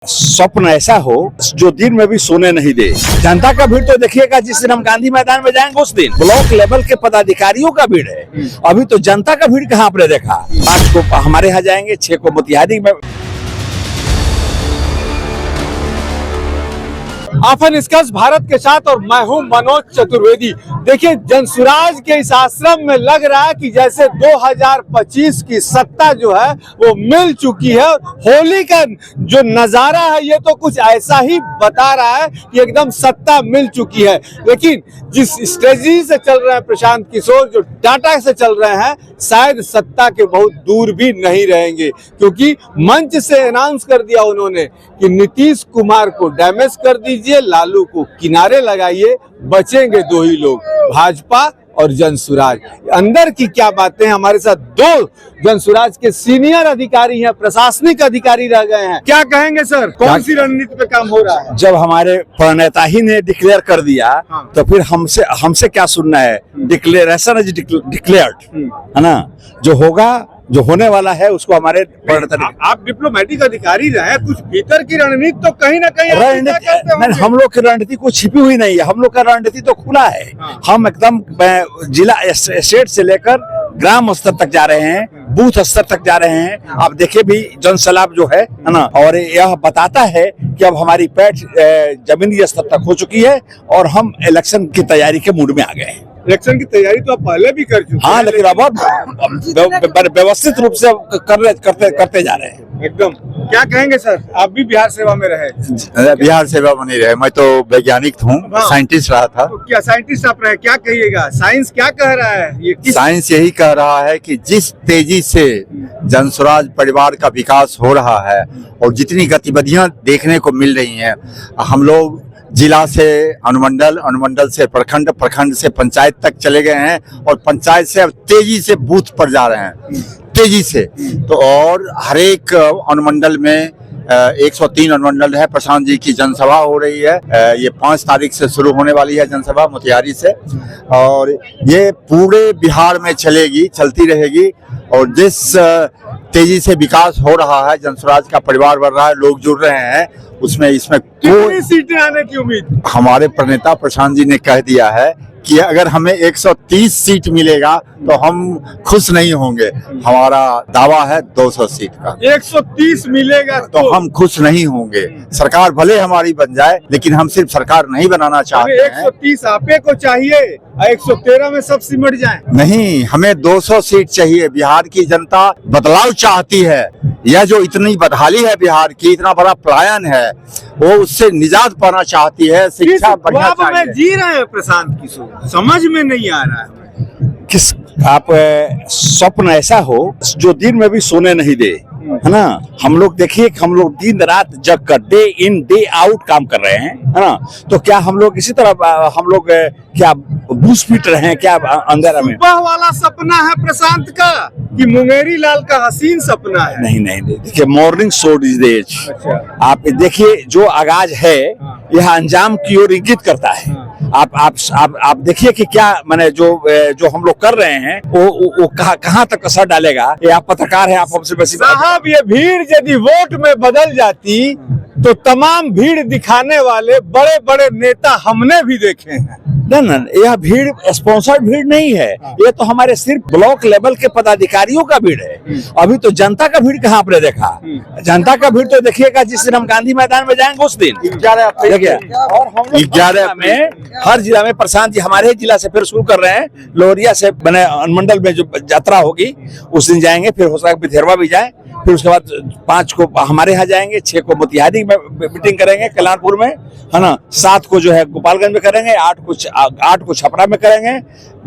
स्वप्न ऐसा हो जो दिन में भी सोने नहीं दे। जनता का भीड़ तो देखिएगा, जिस दिन हम गांधी मैदान में जाएंगे उस दिन ब्लॉक लेवल के पदाधिकारियों का भीड़ है। अभी तो जनता का भीड़ कहाँ आपने देखा। 5 को हमारे यहाँ जाएंगे, 6 को मोतिहारी में। आफन निष्कर्ष भारत के साथ और मैं हूं मनोज चतुर्वेदी। देखिए, जनसुराज के इस आश्रम में लग रहा है कि जैसे 2025 की सत्ता जो है वो मिल चुकी है। होली का जो नजारा है ये तो कुछ ऐसा ही बता रहा है कि एकदम सत्ता मिल चुकी है। लेकिन जिस स्ट्रेटजी से चल रहे हैं प्रशांत किशोर, जो डाटा से चल रहे हैं, शायद सत्ता के बहुत दूर भी नहीं रहेंगे, क्योंकि मंच से अनाउंस कर दिया उन्होंने कि नीतीश कुमार को डैमेज कर दीजिए, लालू को किनारे लगाइए, बचेंगे 2 ही लोग, भाजपा और जनसुराज। अंदर की क्या बातें हैं, हमारे साथ 2 जनसुराज के सीनियर अधिकारी हैं, प्रशासनिक अधिकारी रह गए हैं। क्या कहेंगे सर, कौन सी रणनीति पे काम हो रहा है? जब हमारे प्रणेता ही ने डिक्लेयर कर दिया तो फिर हमसे क्या सुनना है। डिक्लेरेशन इज डिक्लेयर्ड है ना, जो होगा, जो होने वाला है उसको हमारे प्रणेता। आप डिप्लोमेटिक अधिकारी रहे, कुछ भीतर की रणनीति तो कहीं ना कहीं हम लोग की रणनीति कुछ छिपी हुई नहीं है। हम लोग का रणनीति तो खुला है। हम एकदम जिला स्टेट से लेकर ग्राम स्तर तक जा रहे हैं, बूथ स्तर तक जा रहे हैं। आप देखिए भी जनसलाब जो है ना, और यह बताता है कि अब हमारी पैठ जमीनी स्तर तक हो चुकी है और हम इलेक्शन की तैयारी के मूड में आ गए हैं। इलेक्शन की तैयारी तो आप पहले भी कर चुके हैं। हाँ, लेकिन अब व्यवस्थित रूप से करते जा रहे हैं एकदम। क्या कहेंगे सर, आप भी बिहार सेवा में रहे? बिहार सेवा में नहीं रहे, मैं तो वैज्ञानिक हूँ, साइंटिस्ट रहा था। तो क्या साइंटिस्ट आप रहे, क्या कहिएगा, साइंस क्या कह रहा है? ये साइंस यही कह रहा है कि जिस तेजी से जनसुराज परिवार का विकास हो रहा है और जितनी गतिविधियां देखने को मिल रही हैं, हम लोग जिला से अनुमंडल, अनुमंडल से प्रखंड, प्रखंड से पंचायत तक चले गए हैं और पंचायत से अब तेजी से बूथ पर जा रहे हैं, तेजी से। तो और हर एक अनुमंडल में 103 अनुमंडल है, प्रशांत जी की जनसभा हो रही है। ये 5 तारीख से शुरू होने वाली है जनसभा मोतिहारी से, और ये पूरे बिहार में चलेगी, चलती रहेगी। और जिस तेजी से विकास हो रहा है, जनसुराज का परिवार बढ़ रहा है, लोग जुड़ रहे हैं, इसमें कितनी सीटें आने की उम्मीद? हमारे प्रणेता प्रशांत जी ने कह दिया है कि अगर हमें 130 सीट मिलेगा तो हम खुश नहीं होंगे। हमारा दावा है 200 सीट का। 130 मिलेगा तो हम खुश नहीं होंगे। सरकार भले हमारी बन जाए, लेकिन हम सिर्फ सरकार नहीं बनाना चाहते हैं। 130 आपे को चाहिए, 113 में सब सिमट जाए? नहीं, हमें 200 सीट चाहिए। बिहार की जनता बदलाव चाहती है। यह जो इतनी बदहाली है बिहार की, इतना बड़ा पलायन है, वो उससे निजात पाना चाहती है। शिक्षा बढ़िया चाहिए। में जी रहे हैं प्रशांत किशोर, समझ में नहीं आ रहा है किस आप स्वप्न ऐसा हो जो दिन में भी सोने नहीं दे, है ना। हम लोग देखिए, हम लोग दिन रात जग कर डे इन डे आउट काम कर रहे हैं, है ना। तो क्या हम लोग इसी तरह हम लोग क्या बूस पीट रहे हैं क्या अंदर में? सुबह वाला सपना है प्रशांत का कि मुंगेरी लाल का हसीन सपना है? नहीं, देखिए, morning show is the age. आप देखिए, जो आगाज है यह अंजाम की ओर इंगित करता है। आप देखिए कि क्या माने जो हम लोग कर रहे हैं वो कहाँ तक असर डालेगा। ये आप पत्रकार हैं, आप हमसे बेसी। साहब, ये भीड़ यदि वोट में बदल जाती तो तमाम भीड़ दिखाने वाले बड़े बड़े नेता हमने भी देखे हैं। ना, यह भीड़ स्पॉन्सर्ड भीड़ नहीं है। ये तो हमारे सिर्फ ब्लॉक लेवल के पदाधिकारियों का भीड़ है। अभी तो जनता का भीड़ कहाँ आपने देखा। जनता का भीड़ तो देखिएगा, जिस दिन हम गांधी मैदान में जाएंगे उस दिन 11 अप्रैल। और हम 11 में हर जिला में, प्रशांत जी हमारे जिला से फिर शुरू कर रहे हैं, लोहरिया से बने अनुमंडल में जो यात्रा होगी उस दिन जाएंगे। फिर हो सकता है बिथेरवा भी जाए। फिर उसके बाद 5 को हमारे यहाँ जाएंगे, 6 को मोतिहारी में मीटिंग करेंगे कल्याणपुर में, है ना। 7 को जो है गोपालगंज में करेंगे, 8 को छपरा में करेंगे,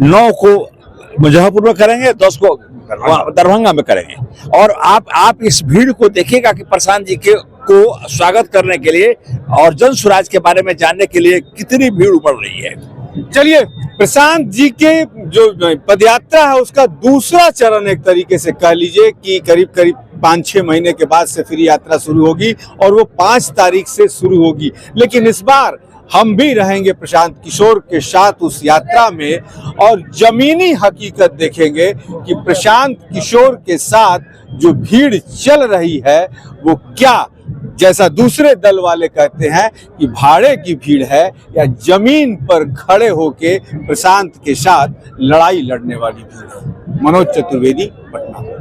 9 को मुजफ्फरपुर में करेंगे, 10 को दरभंगा में करेंगे। और आप इस भीड़ को देखिएगा कि प्रशांत जी को स्वागत करने के लिए और जनसुराज के बारे में जानने के लिए कितनी भीड़ उमड़ रही है। चलिए, प्रशांत जी के जो पदयात्रा है उसका दूसरा चरण एक तरीके से कह लीजिए कि करीब 5-6 महीने के बाद से फिर यात्रा शुरू होगी और वो 5 तारीख से शुरू होगी। लेकिन इस बार हम भी रहेंगे प्रशांत किशोर के साथ उस यात्रा में और जमीनी हकीकत देखेंगे कि प्रशांत किशोर के साथ जो भीड़ चल रही है वो क्या जैसा दूसरे दल वाले कहते हैं कि भाड़े की भीड़ है या जमीन पर खड़े होके प्रशांत के साथ लड़ाई लड़ने वाली भीड़ है। मनोज चतुर्वेदी, पटना।